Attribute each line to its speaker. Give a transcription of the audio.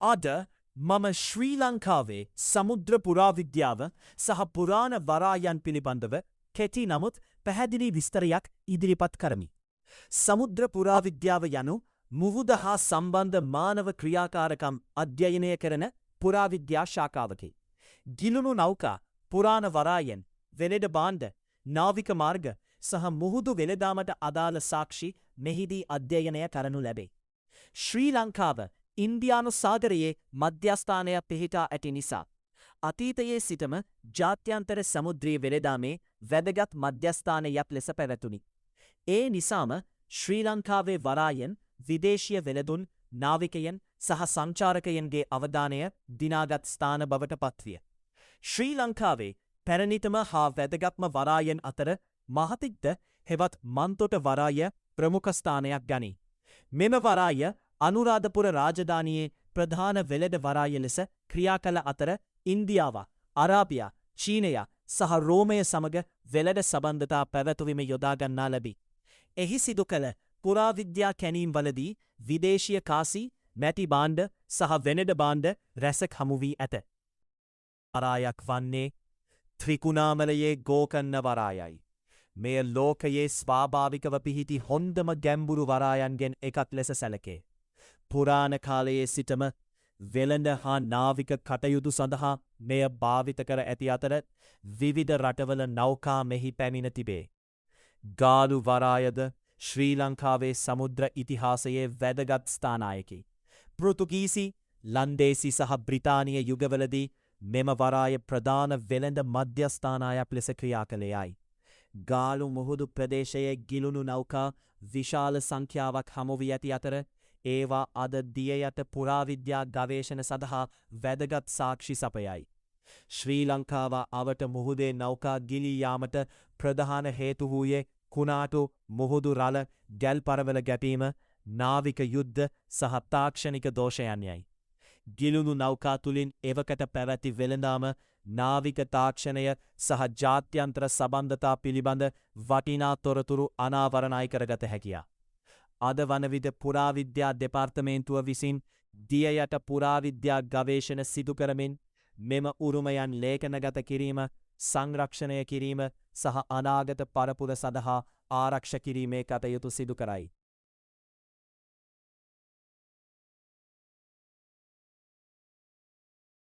Speaker 1: අද මම ශ්‍රී ලංකාවේ සමුද්‍ර පුරාවිද්‍යාව සහ පුරාණ වරායන් පිළිබඳව කෙටි නමුත් පැහැදිලි විස්තරයක් ඉදිරිපත් කරමි. සමුද්‍ර පුරාවිද්‍යාව යනු මුහුද හා සම්බන්ධ මානව ක්‍රියාකාරකම් අධ්‍යයනය කරන පුරාවිද්‍යා ශාඛාවකි. ගිලුණු නෞකා, පුරාණ වරායන්, වෙළෙඳ භාණ්ඩ, නාවික මාර්ග සහ මුහුදු වෙළෙදාමට අදාළ සාක්ෂි මෙහිදී අධ්‍යයනය කරනු ලැබේ. ශ්‍රී ලංකාව ඉන්දියානු සාගරයේ මධ්‍යස්ථානය පිහිටා ඇති නිසා අතීතයේ සිටම ජාත්‍යන්තර සමුද්‍රී වෙළෙදාමේ වැදගත් මධ්‍යස්ථානයක් ලෙස පැවතුණි. ඒ නිසාම ශ්‍රී ලංකාවේ වරායන් විදේශීය වෙළඳුන්, නාවිකයන් සහ සංචාරකයන්ගේ අවධානය දිනාගත් ස්ථාන බවට පත්විය. ශ්‍රී ලංකාවේ පැරණිතම හා වැදගත්ම වරායන් අතර මහතිග්ද හෙවත් මන්තොට වරාය ප්‍රමුඛ ස්ථානයක් ගනී. මෙම වරාය අනුරාධපුර රාජධානියේ ප්‍රධාන වෙළෙඳ වරාය ලෙස ක්‍රියා කළ අතර ඉන්දියාව, අරාබියා, චීනය සහ රෝමය සමග වෙළෙඳ සම්බන්ධතා පැවැතුවීම යොදා ගන්නා ලැබී. එහි සිදු කළ පුරාවිද්‍යා කැණීම් වලදී විදේශීය කාසි, මැටි භාණ්ඩ සහ වෙළෙඳ භාණ්ඩ රැසක් හමු වී ඇත. වරායක් වන්නේ ත්‍රිකුණාමලයේ ගෝකර්ණ වරායයි. මෙය ලෝකයේ ස්වාභාවිකව පිහිටි හොඳම ගැඹුරු වරායන්ගෙන් එකක් ලෙස සැලකේ. පුරාණ කාලයේ සිටම වෙළඳ හා නාවික කටයුතු සඳහා මෙය භාවිත කර ඇති අතර විවිධ රටවල නෞකා මෙහි පැමිණ තිබේ. ගාලු වරායද ශ්‍රී ලංකාවේ සමුද්‍ර ඉතිහාසයේ වැදගත් ස්ථානයකි. පෘතුගීසි, ලන්දේසි සහ බ්‍රිතානීය යුගවලදී මෙම වරාය ප්‍රධාන වෙළඳ මධ්‍යස්ථානයක් ලෙස ක්‍රියා කළේයයි. ගාලු මුහුදු ප්‍රදේශයේ ගිලුණු නෞකා විශාල සංඛ්‍යාවක් හමු වී ඇති අතර ඒවා අද දිය යට පුරාවිද්‍යා ගවේෂණ සඳහා වැදගත් සාක්ෂි සපයයි. ශ්‍රී ලංකාව අවට මුහුදේ නෞකා ගිලී යාමට ප්‍රධාන හේතු වූයේ කුණාටු, මුහුදු රළ, ගැල් පරවල ගැටීම, නාවික යුද්ධ සහ තාක්ෂණික දෝෂයන්යයි. ගිලුණු නෞකා තුළින් එවකට පැවැති වෙළඳාම, නාවික තාක්ෂණය සහ ජාත්‍යන්තර සම්බන්ධතා පිළිබඳ වටිනා තොරතුරු අනාවරණය කරගත හැකිය. අද වන විට පුරාවිද්‍යා දෙපාර්තමේන්තුව විසින් දිය යට පුරාවිද්‍යා ගවේෂණ සිදු කරමින් මෙම උරුමයන් ලේඛනගත කිරීම, සංරක්ෂණය කිරීම සහ අනාගත පරපුර සඳහා ආරක්ෂා කිරීමේ කටයුතු සිදු කරයි.